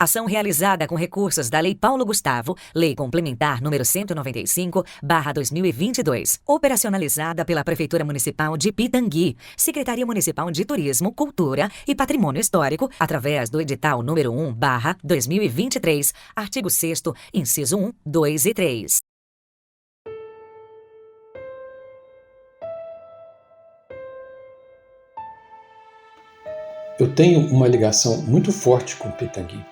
Ação realizada com recursos da Lei Paulo Gustavo, Lei Complementar número 195/2022, operacionalizada pela Prefeitura Municipal de Pitangui, Secretaria Municipal de Turismo, Cultura e Patrimônio Histórico, através do edital número 1/2023, artigo 6º, inciso 1, 2 e 3. Eu tenho uma ligação muito forte com Pitangui.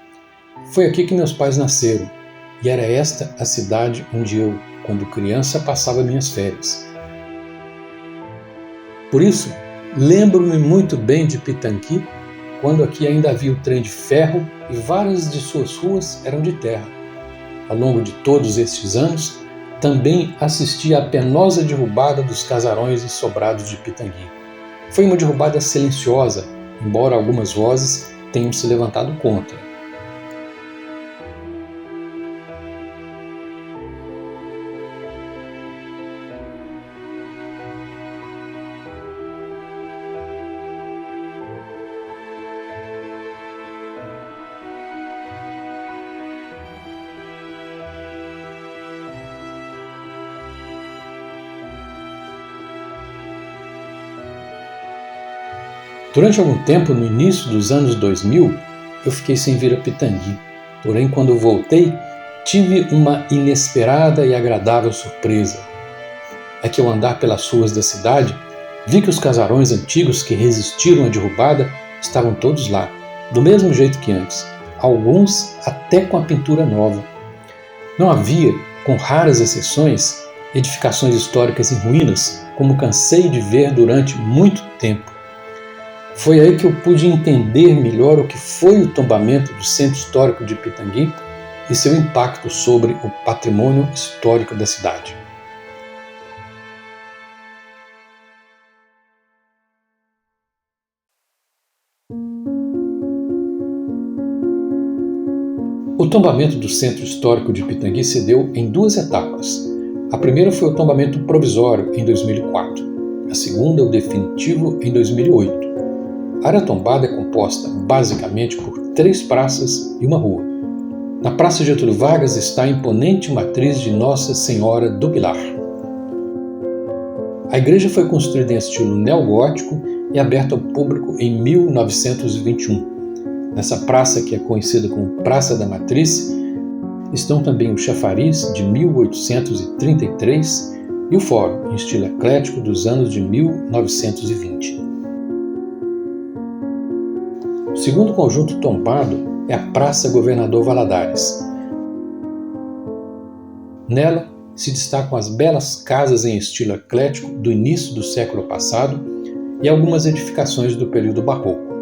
Foi aqui que meus pais nasceram, e era esta a cidade onde eu, quando criança, passava minhas férias. Por isso, lembro-me muito bem de Pitangui, quando aqui ainda havia o trem de ferro e várias de suas ruas eram de terra. Ao longo de todos estes anos, também assisti à penosa derrubada dos casarões e sobrados de Pitangui. Foi uma derrubada silenciosa, embora algumas vozes tenham se levantado contra. Durante algum tempo, no início dos anos 2000, eu fiquei sem vir a Pitangui. Porém, quando voltei, tive uma inesperada e agradável surpresa. É que ao andar pelas ruas da cidade, vi que os casarões antigos que resistiram à derrubada estavam todos lá, do mesmo jeito que antes, alguns até com a pintura nova. Não havia, com raras exceções, edificações históricas em ruínas, como cansei de ver durante muito tempo. Foi aí que eu pude entender melhor o que foi o tombamento do Centro Histórico de Pitangui e seu impacto sobre o patrimônio histórico da cidade. O tombamento do Centro Histórico de Pitangui se deu em duas etapas. A primeira foi o tombamento provisório, em 2004. A segunda, o definitivo, em 2008. A área tombada é composta, basicamente, por 3 praças e uma rua. Na Praça Getúlio Vargas está a imponente matriz de Nossa Senhora do Pilar. A igreja foi construída em estilo neogótico e aberta ao público em 1921. Nessa praça, que é conhecida como Praça da Matriz, estão também o chafariz, de 1833, e o fórum, em estilo eclético dos anos de 1920. O segundo conjunto tombado é a Praça Governador Valadares. Nela se destacam as belas casas em estilo eclético do início do século passado e algumas edificações do período barroco.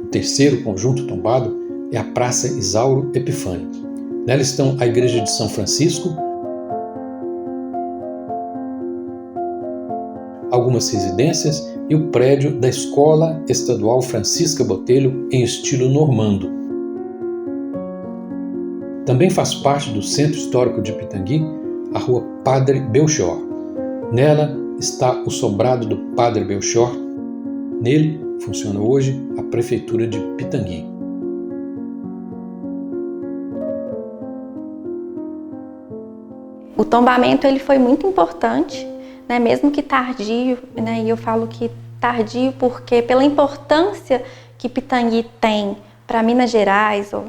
O terceiro conjunto tombado é a Praça Isauro Epifânio. Nela estão a Igreja de São Francisco, algumas residências e o prédio da Escola Estadual Francisca Botelho em estilo normando. Também faz parte do Centro Histórico de Pitangui a Rua Padre Belchior. Nela está o sobrado do Padre Belchior. Nele funciona hoje a Prefeitura de Pitangui. O tombamento ele foi muito importante, né, mesmo que tardio, né, e eu falo que tardio porque pela importância que Pitangui tem para Minas Gerais ou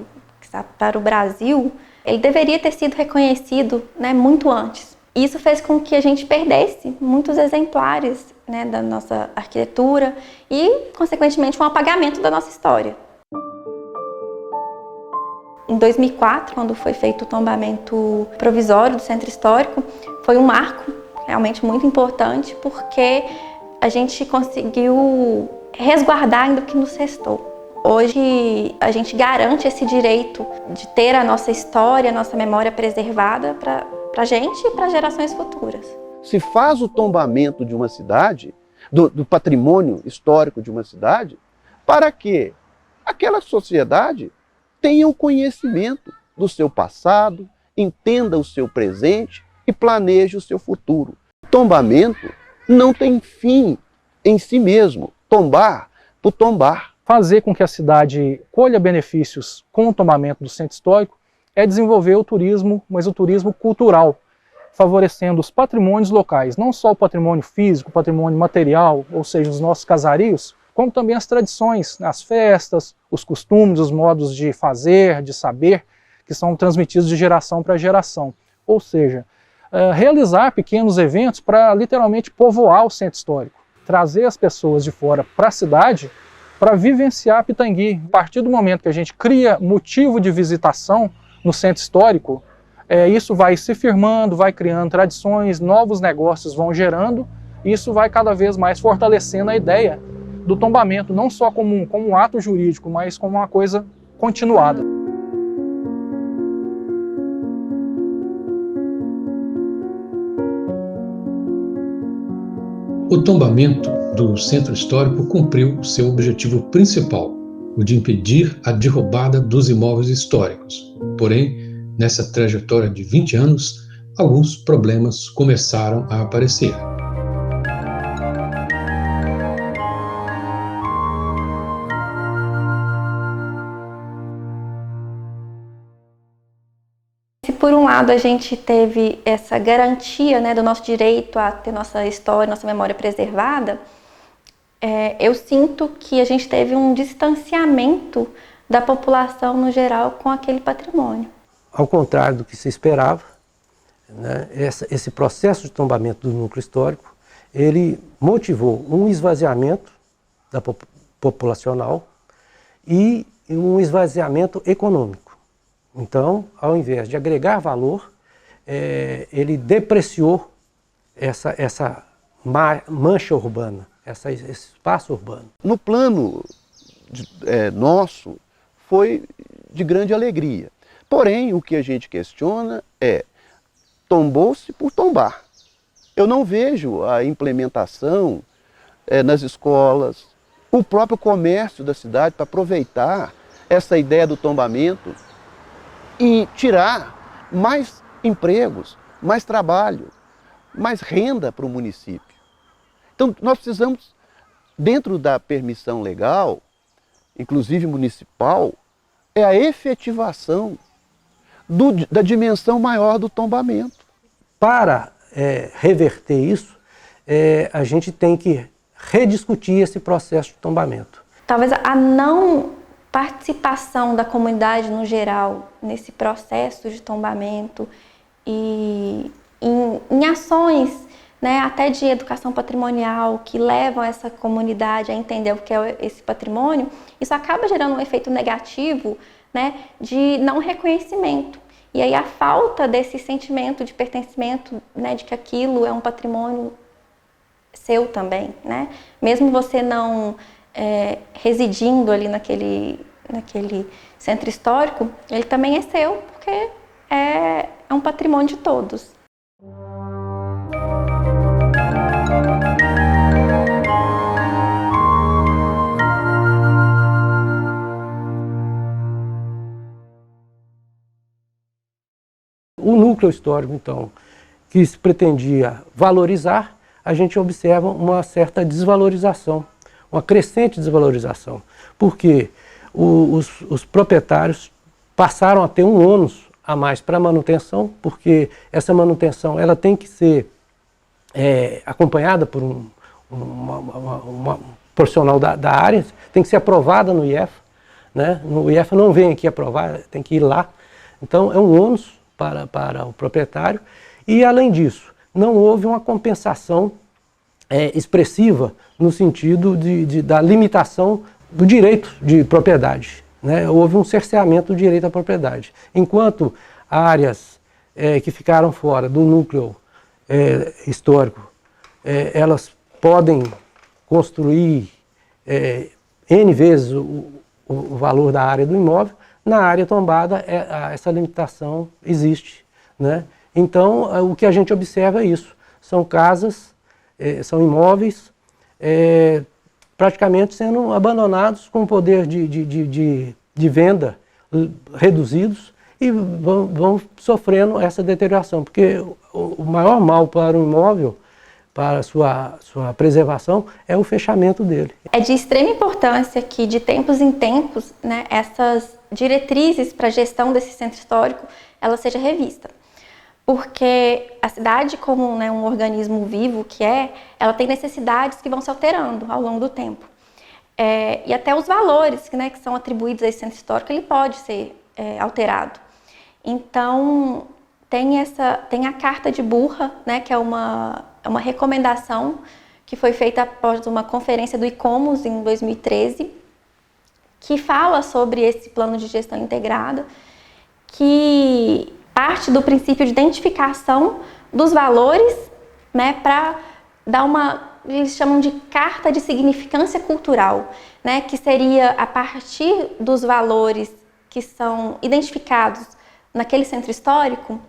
para o Brasil, ele deveria ter sido reconhecido, né, muito antes. Isso fez com que a gente perdesse muitos exemplares, né, da nossa arquitetura e, consequentemente, um apagamento da nossa história. Em 2004, quando foi feito o tombamento provisório do Centro Histórico, foi um marco realmente muito importante, porque a gente conseguiu resguardar ainda o que nos restou. Hoje a gente garante esse direito de ter a nossa história, a nossa memória preservada para a gente e para gerações futuras. Se faz o tombamento de uma cidade, do patrimônio histórico de uma cidade, para que aquela sociedade tenha o conhecimento do seu passado, entenda o seu presente e planeje o seu futuro. O tombamento não tem fim em si mesmo. Tombar por tombar. fazer com que a cidade colha benefícios com o tombamento do centro histórico é desenvolver o turismo, mas o turismo cultural, favorecendo os patrimônios locais, não só o patrimônio físico, o patrimônio material, ou seja, os nossos casarios, como também as tradições, as festas, os costumes, os modos de fazer, de saber, que são transmitidos de geração para geração. Ou seja, realizar pequenos eventos para literalmente povoar o centro histórico, trazer as pessoas de fora para a cidade para vivenciar Pitangui. A partir do momento que a gente cria motivo de visitação no centro histórico, isso vai se firmando, vai criando tradições, novos negócios vão gerando, e isso vai cada vez mais fortalecendo a ideia do tombamento, não só como um ato jurídico, mas como uma coisa continuada. O tombamento do centro histórico cumpriu o seu objetivo principal, o de impedir a derrubada dos imóveis históricos. Porém, nessa trajetória de 20 anos, alguns problemas começaram a aparecer. Se por um lado a gente teve essa garantia, né, do nosso direito a ter nossa história, nossa memória preservada, eu sinto que a gente teve um distanciamento da população no geral com aquele patrimônio. Ao contrário do que se esperava, né, esse processo de tombamento do núcleo histórico, ele motivou um esvaziamento populacional e um esvaziamento econômico. Então, ao invés de agregar valor, ele depreciou essa mancha urbana, esse espaço urbano. No plano nosso, foi de grande alegria. Porém, o que a gente questiona é, tombou-se por tombar. Eu não vejo a implementação nas escolas, o próprio comércio da cidade para aproveitar essa ideia do tombamento e tirar mais empregos, mais trabalho, mais renda para o município. Então, nós precisamos, dentro da permissão legal, inclusive municipal, a efetivação da dimensão maior do tombamento. Para reverter isso, a gente tem que rediscutir esse processo de tombamento. Talvez a não participação da comunidade no geral nesse processo de tombamento e em ações, né, até de educação patrimonial que levam essa comunidade a entender o que é esse patrimônio, isso acaba gerando um efeito negativo, né, de não reconhecimento. E aí a falta desse sentimento de pertencimento, né, de que aquilo é um patrimônio seu também, né? Mesmo você não residindo ali naquele centro histórico, ele também é seu, porque é um patrimônio de todos. O núcleo histórico, então, que se pretendia valorizar, a gente observa uma certa desvalorização, uma crescente desvalorização, porque os proprietários passaram a ter um ônus a mais para a manutenção, porque essa manutenção ela tem que ser acompanhada por uma profissional da área, tem que ser aprovada no IEFA, né? O IEFA não vem aqui aprovar, tem que ir lá. Então é um ônus para o proprietário e, além disso, não houve uma compensação expressiva no sentido da limitação do direito de propriedade, né? Houve um cerceamento do direito à propriedade. Enquanto áreas que ficaram fora do núcleo histórico, elas podem construir N vezes o valor da área do imóvel, na área tombada essa limitação existe, né? Então, o que a gente observa é isso. São casas, são imóveis praticamente sendo abandonados com poder de venda reduzidos e vão sofrendo essa deterioração, porque o maior mal para o imóvel, para sua preservação é o fechamento dele. É de extrema importância que, de tempos em tempos, né, essas diretrizes para a gestão desse centro histórico, ela seja revista. Porque a cidade, como, né, um organismo vivo que ela tem necessidades que vão se alterando ao longo do tempo. E até os valores que são atribuídos a esse centro histórico, ele pode ser alterado. Então, tem a Carta de Burra, né, que é uma recomendação que foi feita após uma conferência do ICOMOS em 2013, que fala sobre esse plano de gestão integrada, que parte do princípio de identificação dos valores, né, para dar eles chamam de carta de significância cultural, né, que seria a partir dos valores que são identificados naquele centro histórico,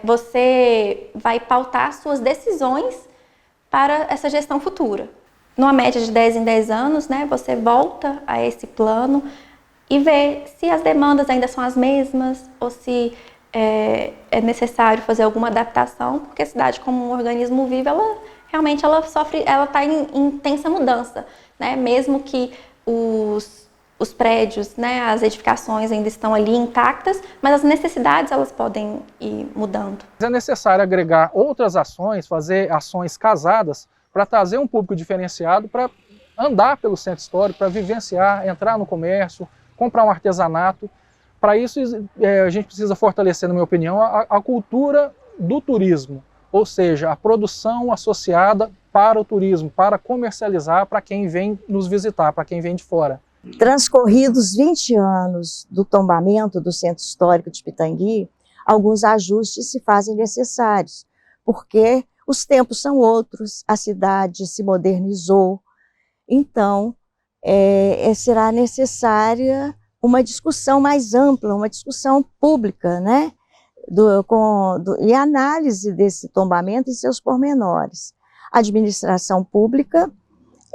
você vai pautar suas decisões para essa gestão futura. Numa média de 10 em 10 anos, né, você volta a esse plano e vê se as demandas ainda são as mesmas ou se é necessário fazer alguma adaptação, porque a cidade, como um organismo vivo, realmente ela está em intensa mudança, né? Mesmo que os prédios, né, as edificações ainda estão ali intactas, mas as necessidades elas podem ir mudando. É necessário agregar outras ações, fazer ações casadas para trazer um público diferenciado para andar pelo centro histórico, para vivenciar, entrar no comércio, comprar um artesanato. Para isso, a gente precisa fortalecer, na minha opinião, a cultura do turismo, ou seja, a produção associada para o turismo, para comercializar para quem vem nos visitar, para quem vem de fora. Transcorridos 20 anos do tombamento do Centro Histórico de Pitangui, alguns ajustes se fazem necessários, porque os tempos são outros, a cidade se modernizou, então será necessária uma discussão mais ampla, uma discussão pública, né? E análise desse tombamento e seus pormenores. A administração pública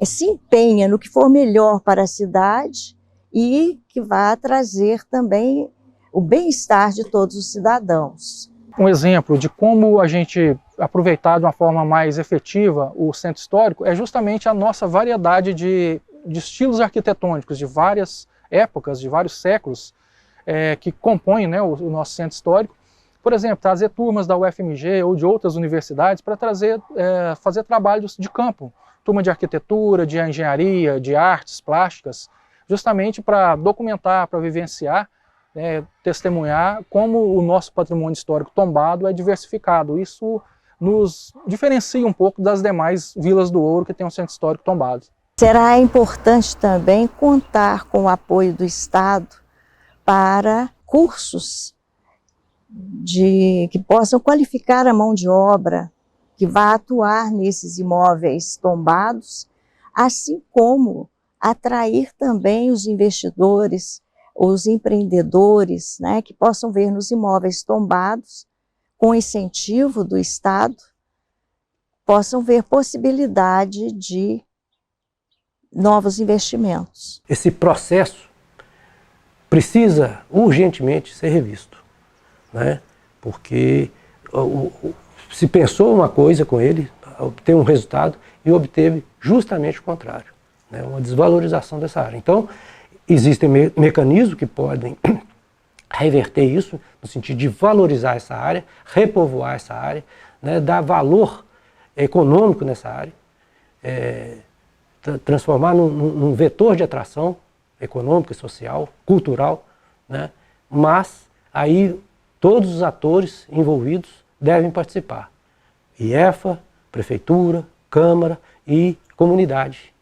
se empenha no que for melhor para a cidade e que vá trazer também o bem-estar de todos os cidadãos. Um exemplo de como a gente aproveitar de uma forma mais efetiva o centro histórico é justamente a nossa variedade de estilos arquitetônicos de várias épocas, de vários séculos, que compõem, né, o nosso centro histórico. Por exemplo, trazer turmas da UFMG ou de outras universidades para fazer trabalhos de campo, turma de arquitetura, de engenharia, de artes plásticas, justamente para documentar, para vivenciar, testemunhar como o nosso patrimônio histórico tombado é diversificado. Isso nos diferencia um pouco das demais vilas do ouro que tem um centro histórico tombado. Será importante também contar com o apoio do Estado para cursos que possam qualificar a mão de obra que vai atuar nesses imóveis tombados, assim como atrair também os investidores, os empreendedores, né, que possam ver nos imóveis tombados, com incentivo do Estado, possam ver possibilidade de novos investimentos. Esse processo precisa urgentemente ser revisto, né? Porque se pensou uma coisa com ele, obteve um resultado e obteve justamente o contrário, né? Uma desvalorização dessa área. Então, existem mecanismos que podem reverter isso, no sentido de valorizar essa área, repovoar essa área, né? Dar valor econômico nessa área, transformar num vetor de atração econômica, social, cultural, né? Mas aí todos os atores envolvidos devem participar. IEFA, Prefeitura, Câmara e comunidade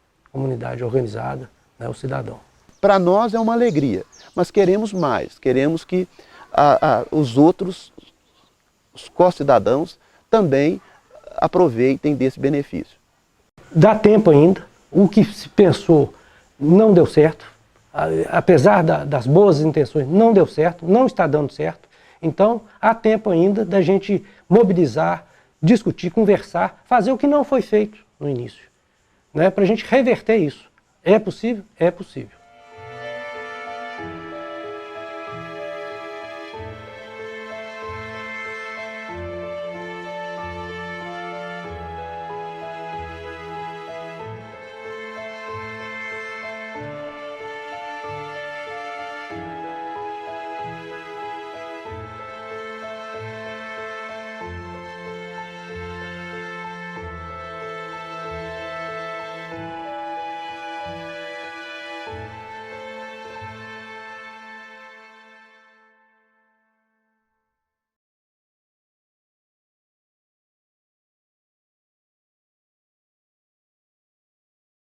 organizada, né? O cidadão. Para nós é uma alegria, mas queremos mais, queremos que os outros, os co-cidadãos, também aproveitem desse benefício. Dá tempo ainda. O que se pensou não deu certo, apesar das boas intenções, não deu certo, não está dando certo. Então, há tempo ainda da gente mobilizar, discutir, conversar, fazer o que não foi feito no início, né, para a gente reverter isso. É possível? É possível.